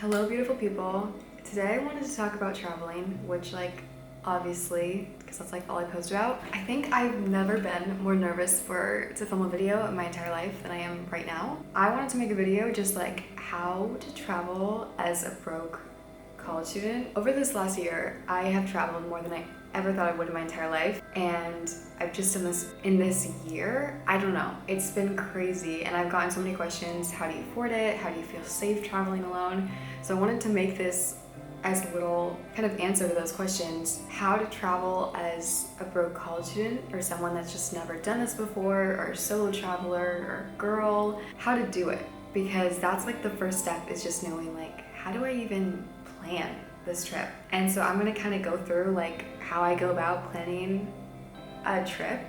Hello, beautiful people. Today I wanted to talk about traveling, which, obviously, because that's all I post about. I think I've never been more nervous to film a video in my entire life than I am right now. I wanted to make a video just how to travel as a broke college student. Over this last year, I have traveled more than I ever thought I would in my entire life, and I've just done this in this year. I don't know, it's been crazy, and I've gotten so many questions. How do you afford it? How do you feel safe traveling alone? So I wanted to make this as a little kind of answer to those questions. How to travel as a broke college student, or someone that's just never done this before, or a solo traveler, or girl. How to do it, because that's the first step, is just knowing how do I even plan this trip. And so I'm gonna kind of go through how I go about planning a trip.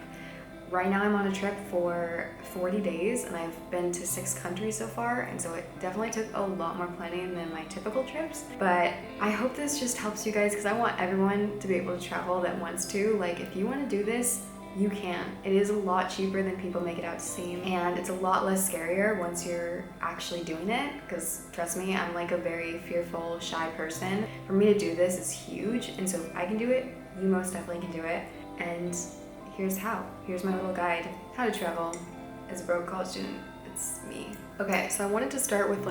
Right now I'm on a trip for 40 days and I've been to 6 countries so far, and so it definitely took a lot more planning than my typical trips. But I hope this just helps you guys, because I want everyone to be able to travel that wants to. If you want to do this, you can. It is a lot cheaper than people make it out to seem, and it's a lot less scarier once you're actually doing it, because trust me, I'm a very fearful, shy person. For me to do this is huge, and so if I can do it, you most definitely can do it. And here's how. Here's my little guide, how to travel as a broke college student. It's me. Okay, so I wanted to start with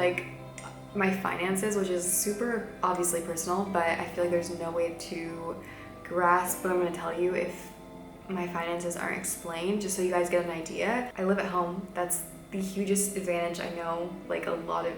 my finances, which is super obviously personal, but I feel there's no way to grasp what I'm gonna tell you if my finances aren't explained, just so you guys get an idea. I live at home. That's the hugest advantage. I know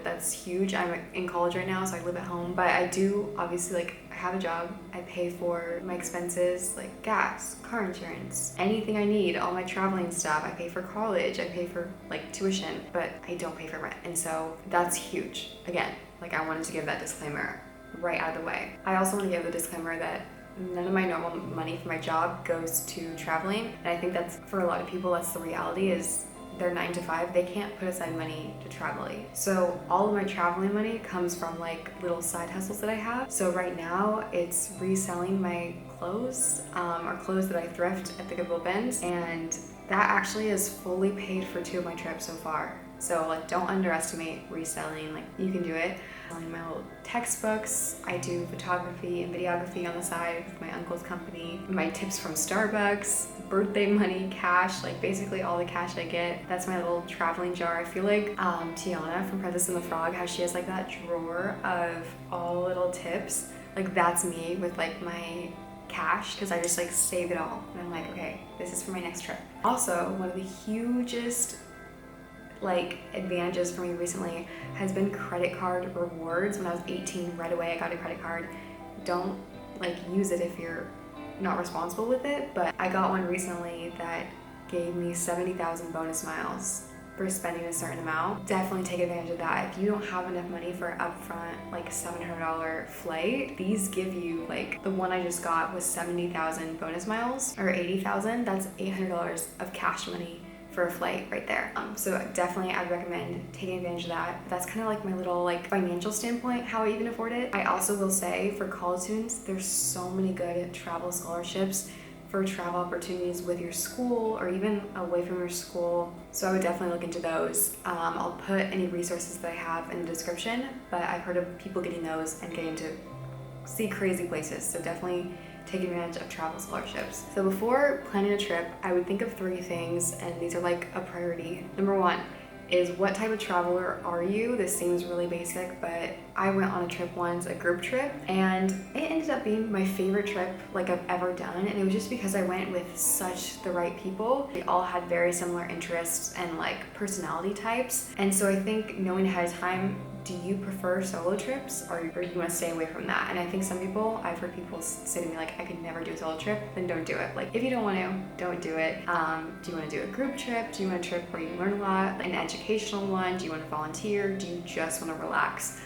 that's huge. I'm in college right now, so I live at home, but I do obviously I have a job. I pay for my expenses, gas, car insurance, anything I need, all my traveling stuff. I pay for college, I pay for tuition, but I don't pay for rent. And so that's huge. Again, I wanted to give that disclaimer right out of the way. I also want to give the disclaimer that none of my normal money for my job goes to traveling, and I think that's, for a lot of people, that's the reality, is they're 9 to 5, they can't put aside money to traveling. So all of my traveling money comes from little side hustles that I have. So right now it's reselling my clothes, or clothes that I thrift at the Goodwill bins, and that actually has fully paid for 2 of my trips so far. So don't underestimate reselling. You can do it. Selling my old textbooks. I do photography and videography on the side with my uncle's company. My tips from Starbucks, birthday money, cash, basically all the cash I get. That's my little traveling jar. I feel Tiana from Princess and the Frog, how she has that drawer of all little tips. That's me with my cash, because I just save it all. And I'm okay, this is for my next trip. Also, one of the hugest advantages for me recently has been credit card rewards. When I was 18, right away I got a credit card. Don't use it if you're not responsible with it, but I got one recently that gave me 70,000 bonus miles for spending a certain amount. Definitely take advantage of that. If you don't have enough money for upfront $700 flight, these give you the one I just got was 70,000 bonus miles, or 80,000. That's $800 of cash money for a flight right there. So definitely I'd recommend taking advantage of that. That's kind of my little financial standpoint, how I even afford it. I also will say, for college students, there's so many good travel scholarships for travel opportunities with your school, or even away from your school. So I would definitely look into those. I'll put any resources that I have in the description, but I've heard of people getting those and getting to see crazy places. So definitely take advantage of travel scholarships. So before planning a trip, I would think of 3 things, and these are a priority. Number 1 is, what type of traveler are you? This seems really basic, but I went on a trip once, a group trip, and it ended up being my favorite trip I've ever done. And it was just because I went with such the right people. They all had very similar interests and personality types. And so I think knowing ahead of time, do you prefer solo trips, or do you want to stay away from that? And I think some people, I've heard people say to me I could never do a solo trip. Then don't do it. If you don't want to, don't do it. Do you want to do a group trip? Do you want a trip where you learn a lot, an educational one? Do you want to volunteer? Do you just want to relax?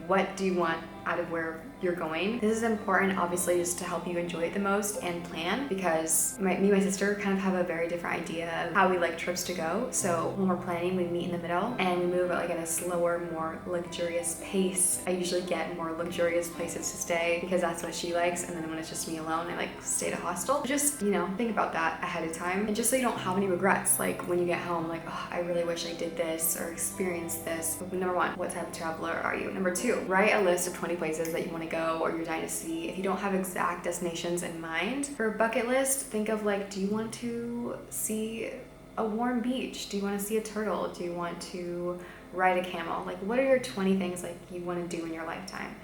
What do you want out of where you're going. This is important, obviously, just to help you enjoy it the most and plan, because me and my sister kind of have a very different idea of how we like trips to go. So when we're planning, we meet in the middle and we move like at a slower, more luxurious pace. I usually get more luxurious places to stay because that's what she likes, and then when it's just me alone, I like stay at a hostel. Just, you know, think about that ahead of time, and just so you don't have any regrets, like when you get home, like, oh, I really wish I did this or experienced this. But number one, what type of traveler are you? Number two, write a list of 20 places that you want to go or you're dying to see. If you don't have exact destinations in mind for a bucket list, think of like, do you want to see a warm beach? Do you want to see a turtle? Do you want to ride a camel? Like, what are your 20 things like you want to do in your lifetime?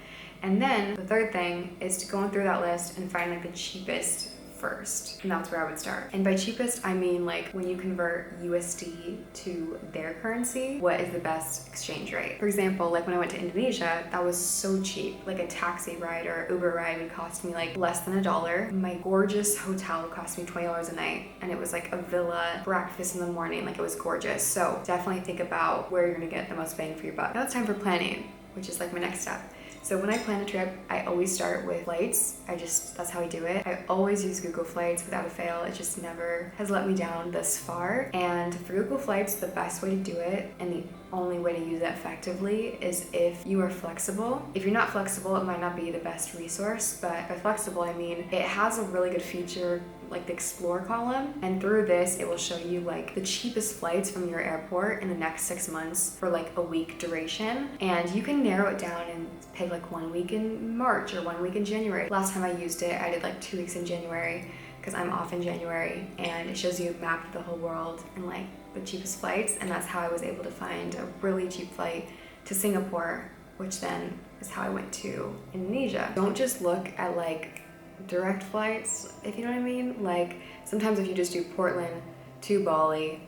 And then the third thing is to go through that list and find like the cheapest first, and that's where I would start. And by cheapest, I mean like when you convert USD to their currency, what is the best exchange rate? For example, like when I went to Indonesia, that was so cheap. Like a taxi ride or Uber ride would cost me like less than $1. My gorgeous hotel cost me $20 a night, and it was like a villa, breakfast in the morning, like it was gorgeous. So definitely think about where you're gonna get the most bang for your buck. Now it's time for planning, which is like my next step. So when I plan a trip, I always start with flights. That's how I do it. I always use Google Flights without a fail. It just never has let me down thus far. And for Google Flights, the best way to do it, and the only way to use it effectively, is if you are flexible. If you're not flexible, it might not be the best resource, but by flexible, I mean it has a really good feature like the Explore column, and through this it will show you like the cheapest flights from your airport in the next 6 months for like a week duration, and you can narrow it down and pick like 1 week in March or 1 week in January. Last time I used it, I did like 2 weeks in January because I'm off in January, and it shows you a map of the whole world and like the cheapest flights, and that's how I was able to find a really cheap flight to Singapore, which then is how I went to Indonesia. Don't just look at like direct flights, if you know what I mean. Like sometimes if you just do Portland to Bali,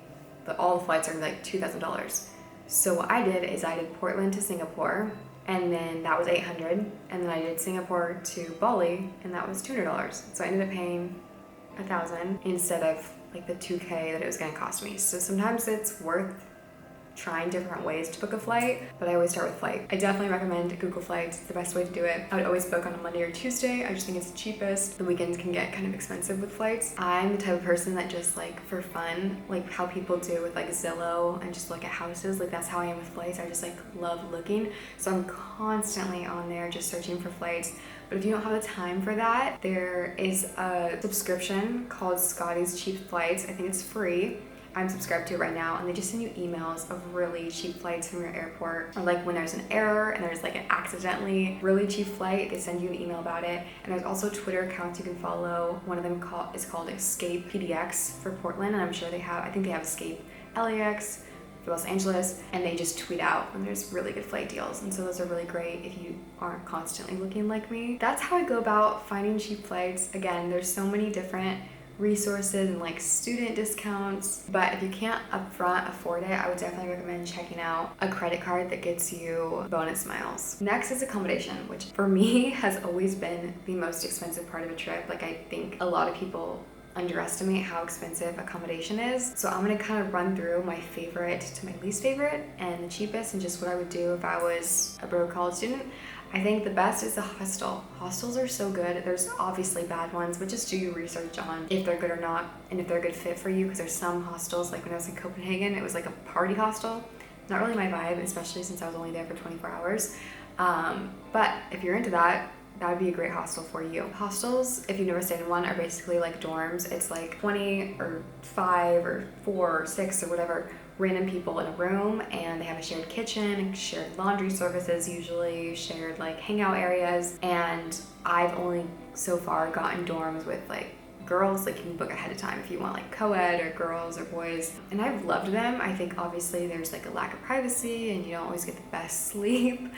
all the flights are like $2,000. So what I did is I did Portland to Singapore, and then that was $800, and then I did Singapore to Bali, and that was $200. So I ended up paying $1,000 instead of like the $2K that it was going to cost me. So sometimes it's worth trying different ways to book a flight, but I always start with flight. I definitely recommend Google Flights. It's the best way to do it. I would always book on a Monday or Tuesday. I just think it's the cheapest. The weekends can get kind of expensive with flights. I'm the type of person that just like for fun, like how people do with like Zillow and just look at houses, like that's how I am with flights. I just like love looking. So I'm constantly on there just searching for flights. But if you don't have the time for that, there is a subscription called Scotty's Cheap Flights. I think it's free. I'm subscribed to it right now, and they just send you emails of really cheap flights from your airport, or like when there's an error and there's like an accidentally really cheap flight, they send you an email about it. And there's also Twitter accounts you can follow. One of them is called Escape PDX for Portland, and I'm sure I think they have Escape LAX for Los Angeles, and they just tweet out when there's really good flight deals. And so those are really great if you aren't constantly looking like me. That's how I go about finding cheap flights. Again, there's so many different resources and like student discounts, but if you can't upfront afford it, I would definitely recommend checking out a credit card that gets you bonus miles. Next is accommodation, which for me has always been the most expensive part of a trip. Like I think a lot of people underestimate how expensive accommodation is. So I'm gonna kind of run through my favorite to my least favorite and the cheapest, and just what I would do if I was a broke college student. I think the best is a hostel. Hostels are so good. There's obviously bad ones, but just do your research on if they're good or not and if they're a good fit for you, because there's some hostels, like when I was in Copenhagen, it was like a party hostel. Not really my vibe, especially since I was only there for 24 hours. But if you're into that, that would be a great hostel for you. Hostels, if you've never stayed in one, are basically like dorms. It's like 20 or 5 or 4 or 6 or whatever random people in a room, and they have a shared kitchen, shared laundry services, usually shared like hangout areas. And I've only so far gotten dorms with like girls, like you can book ahead of time if you want like co-ed or girls or boys, and I've loved them. I think obviously there's like a lack of privacy and you don't always get the best sleep,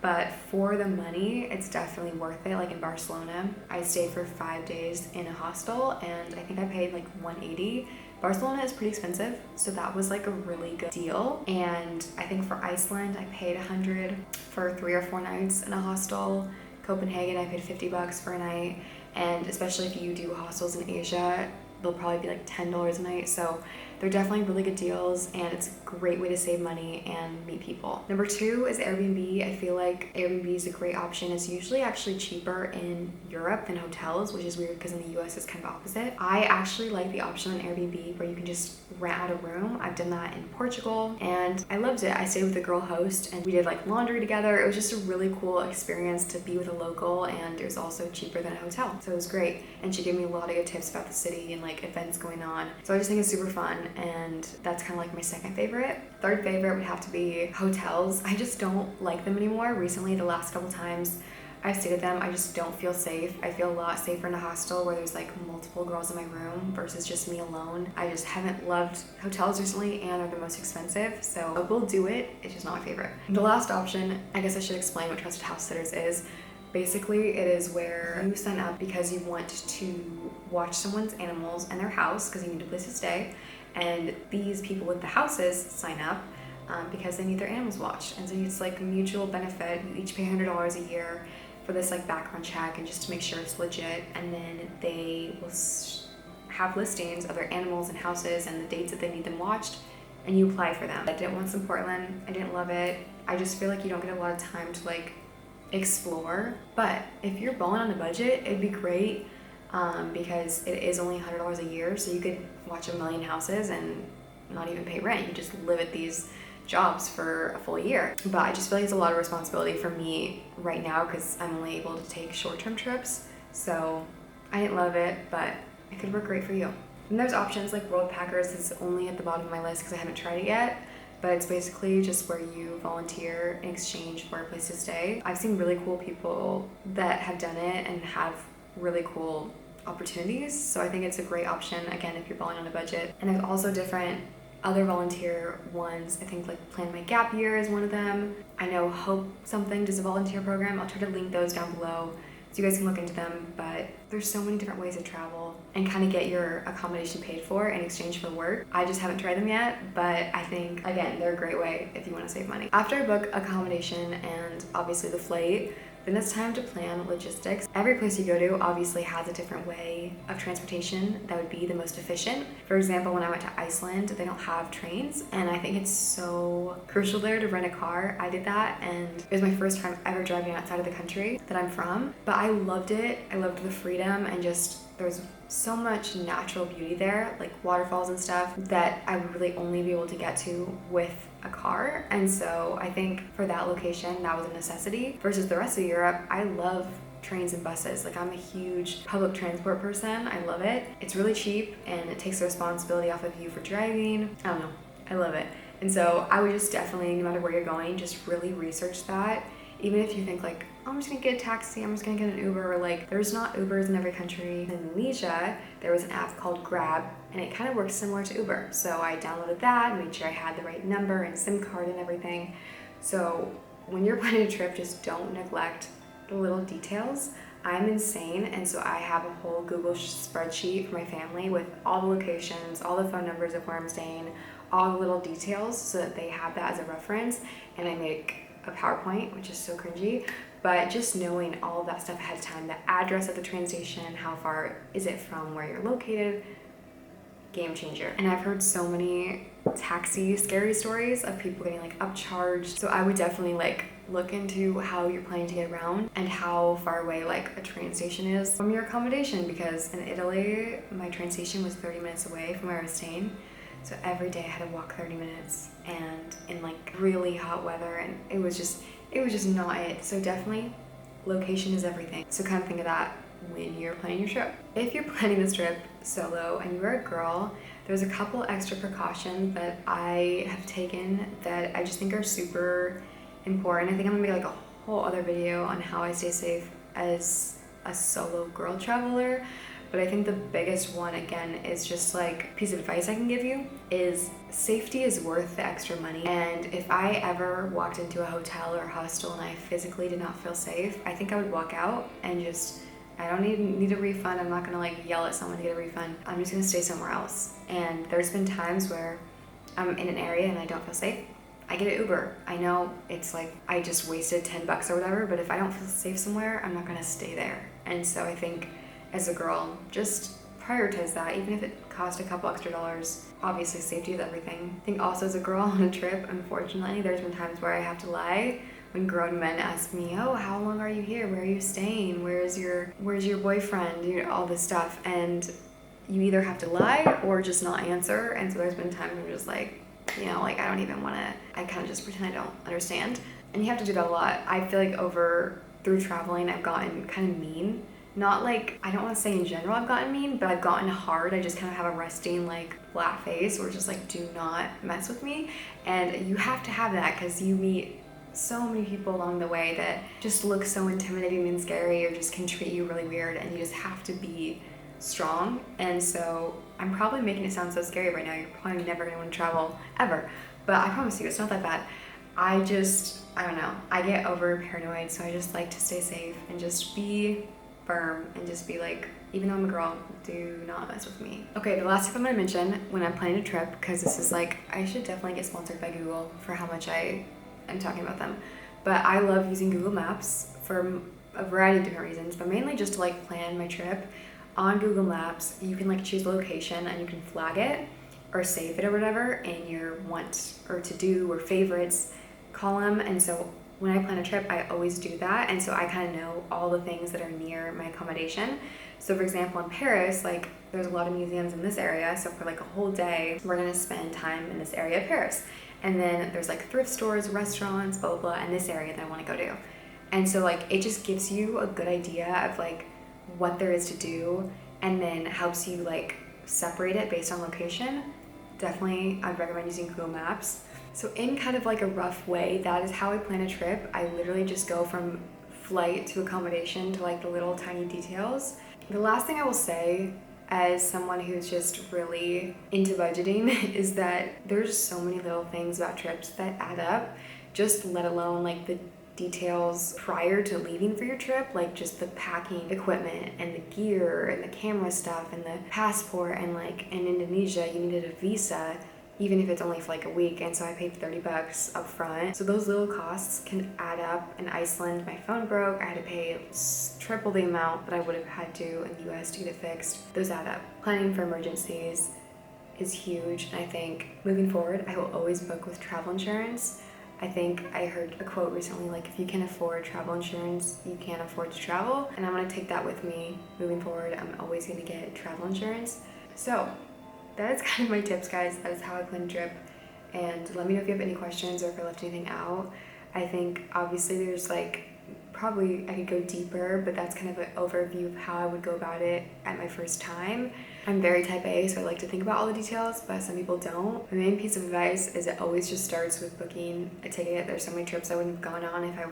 but for the money, it's definitely worth it. Like in Barcelona, I stayed for 5 days in a hostel, and I think I paid like $180. Barcelona is pretty expensive, so that was like a really good deal. And I think for Iceland, I paid $100 for 3 or 4 nights in a hostel. Copenhagen, I paid $50 for a night. And especially if you do hostels in Asia, they'll probably be like $10 a night. So They're definitely really good deals, and it's a great way to save money and meet people. Number 2 is Airbnb. I feel like Airbnb is a great option. It's usually actually cheaper in Europe than hotels, which is weird because in the US it's kind of opposite. I actually like the option on Airbnb where you can just rent out a room. I've done that in Portugal and I loved it. I stayed with a girl host and we did like laundry together. It was just a really cool experience to be with a local, and it was also cheaper than a hotel. So it was great. And she gave me a lot of good tips about the city and like events going on. So I just think it's super fun, and that's kind of like my second favorite. Third favorite would have to be hotels. I just don't like them anymore. Recently, the last couple times I've stayed at them, I just don't feel safe. I feel a lot safer in a hostel where there's like multiple girls in my room versus just me alone. I just haven't loved hotels recently, and they're the most expensive, so I will do it. It's just not my favorite. The last option, I guess I should explain what Trusted House Sitters is. Basically, it is where you sign up because you want to watch someone's animals in their house because you need a place to stay, and these people with the houses sign up because they need their animals watched. And so it's like a mutual benefit. You each pay $100 a year for this like background check and just to make sure it's legit, and then they will have listings of their animals and houses and the dates that they need them watched, and you apply for them. I did it once in Portland. I didn't love it. I just feel like you don't get a lot of time to like explore, but if you're balling on a budget, it'd be great because it is only $100 a year, so you could watch a million houses and not even pay rent. You just live at these jobs for a full year. But I just feel like it's a lot of responsibility for me right now because I'm only able to take short-term trips, so I didn't love it, but it could work great for you. And there's options like World Packers is only at the bottom of my list because I haven't tried it yet. But it's basically just where you volunteer in exchange for a place to stay. I've seen really cool people that have done it and have really cool opportunities. So I think it's a great option, again, if you're balling on a budget. And there's also different other volunteer ones. I think like Plan My Gap Year is one of them. I know Hope Something does a volunteer program. I'll try to link those down below so you guys can look into them. But there's so many different ways to travel and kind of get your accommodation paid for in exchange for work. I just haven't tried them yet, but I think, again, they're a great way if you want to save money. After I book accommodation and obviously the flight, then it's time to plan logistics. Every place you go to obviously has a different way of transportation that would be the most efficient. For example, when I went to Iceland, they don't have trains, and I think it's so crucial there to rent a car. I did that, and it was my first time ever driving outside of the country that I'm from, but I loved it. I loved the freedom, and just there's so much natural beauty there, like waterfalls and stuff, that I would really only be able to get to with a car. And so I think for that location, that was a necessity. Versus the rest of Europe, I love trains and buses. Like, I'm a huge public transport person. I love it. It's really cheap and it takes the responsibility off of you for driving. I don't know. I love it. And so I would just definitely, no matter where you're going, just really research that. Even if you think like, oh, I'm just gonna get a taxi, I'm just gonna get an Uber, like there's not Ubers in every country. In Indonesia, there was an app called Grab, and it kind of works similar to Uber. So I downloaded that, made sure I had the right number and SIM card and everything. So when you're planning a trip, just don't neglect the little details. I'm insane, and so I have a whole Google spreadsheet for my family with all the locations, all the phone numbers of where I'm staying, all the little details so that they have that as a reference, and I make a PowerPoint, which is so cringy, but just knowing all of that stuff ahead of time, the address of the train station, how far is it from where you're located, game changer. And I've heard so many taxi scary stories of people getting like upcharged, so I would definitely like look into how you're planning to get around and how far away like a train station is from your accommodation, because in Italy my train station was 30 minutes away from where I was staying. So every day I had to walk 30 minutes, and in like really hot weather, and it was just not it. So definitely location is everything. So kind of think of that when you're planning your trip. If you're planning this trip solo and you're a girl, there's a couple extra precautions that I have taken that I just think are super important. I think I'm gonna make like a whole other video on how I stay safe as a solo girl traveler. But I think the biggest one, again, is just like piece of advice I can give you is safety is worth the extra money. And if I ever walked into a hotel or a hostel and I physically did not feel safe, I think I would walk out and just, I don't need a refund. I'm not gonna like yell at someone to get a refund. I'm just gonna stay somewhere else. And there's been times where I'm in an area and I don't feel safe. I get an Uber. I know it's like I just wasted $10 or whatever, but if I don't feel safe somewhere, I'm not gonna stay there. And so I think as a girl, just prioritize that, even if it cost a couple extra dollars. Obviously, safety is everything. I think also as a girl on a trip, unfortunately, there's been times where I have to lie when grown men ask me, oh, how long are you here? Where are you staying? Where's your boyfriend? You know, all this stuff. And you either have to lie or just not answer. And so there's been times where I'm just like, you know, like I don't even want to, I kind of just pretend I don't understand. And you have to do that a lot. I feel like through traveling, I've gotten kind of mean. Not like, I don't want to say in general I've gotten mean, but I've gotten hard. I just kind of have a resting like flat face where just like, do not mess with me. And you have to have that because you meet so many people along the way that just look so intimidating and scary or just can treat you really weird, and you just have to be strong. And so I'm probably making it sound so scary right now. You're probably never going to want to travel ever, but I promise you it's not that bad. I don't know, I get over paranoid, so I just like to stay safe and just be firm and just be like, even though I'm a girl, do not mess with me. Okay, the last tip I'm gonna mention when I'm planning a trip, because this is like, I should definitely get sponsored by Google for how much I am talking about them, but I love using Google Maps for a variety of different reasons, but mainly just to like plan my trip. On Google Maps, you can like choose the location and you can flag it or save it or whatever in your want or to do or favorites column. And so when I plan a trip, I always do that. And so I kind of know all the things that are near my accommodation. So for example, in Paris, like there's a lot of museums in this area. So for like a whole day, we're gonna spend time in this area of Paris. And then there's like thrift stores, restaurants, blah, blah, blah, in this area that I wanna go to. And so like, it just gives you a good idea of like what there is to do, and then helps you like separate it based on location. Definitely, I'd recommend using Google Maps. So in kind of like a rough way, that is how I plan a trip. I literally just go from flight to accommodation to like the little tiny details. The last thing I will say as someone who's just really into budgeting is that there's so many little things about trips that add up, just let alone like the details prior to leaving for your trip, like just the packing equipment and the gear and the camera stuff and the passport, and like in Indonesia you needed a visa even if it's only for like a week, and so I paid $30 up front. So those little costs can add up. In Iceland, my phone broke, I had to pay triple the amount that I would have had to in the US to get it fixed. Those add up. Planning for emergencies is huge, and I think moving forward I will always book with travel insurance. I think I heard a quote recently, like if you can afford travel insurance, you can't afford to travel. And I'm gonna take that with me moving forward. I'm always gonna get travel insurance. So that is kind of my tips, guys. That is how I plan a trip. And let me know if you have any questions or if I left anything out. I think obviously there's like, probably I could go deeper, but that's kind of an overview of how I would go about it at my first time. I'm very type A, so I like to think about all the details, but some people don't. My main piece of advice is it always just starts with booking a ticket. There's so many trips I wouldn't have gone on if I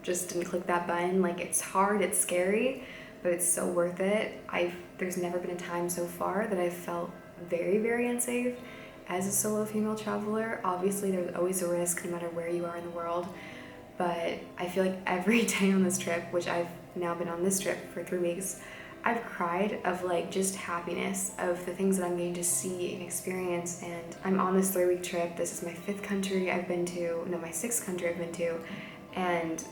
didn't click that button. Like, it's hard, it's scary, but it's so worth it. There's never been a time so far that I've felt very, very unsafe as a solo female traveler. Obviously, there's always a risk no matter where you are in the world, but I feel like every day on this trip, which I've now been on this trip for 3 weeks, I've cried of like just happiness of the things that I'm getting to see and experience. And I'm on this 3-week trip. This is my 5th country I've been to, no, my 6th country I've been to, and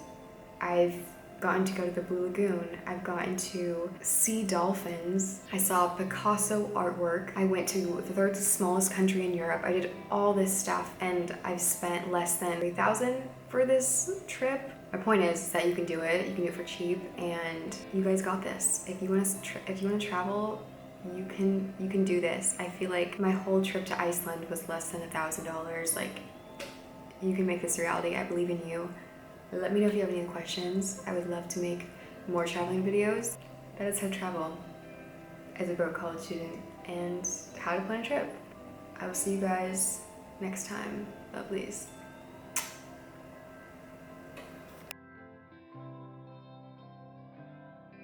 I've gotten to go to the Blue Lagoon. I've gotten to see dolphins. I saw Picasso artwork. I went to the 3rd smallest country in Europe. I did all this stuff, and I've spent less than $3,000 for this trip. My point is that you can do it. You can do it for cheap, and you guys got this. If you want to travel, you can do this. I feel like my whole trip to Iceland was less than $1,000. Like, you can make this a reality. I believe in you. Let me know if you have any questions. I would love to make more traveling videos. That is how to travel as a broke college student and how to plan a trip. I will see you guys next time. Lovelies.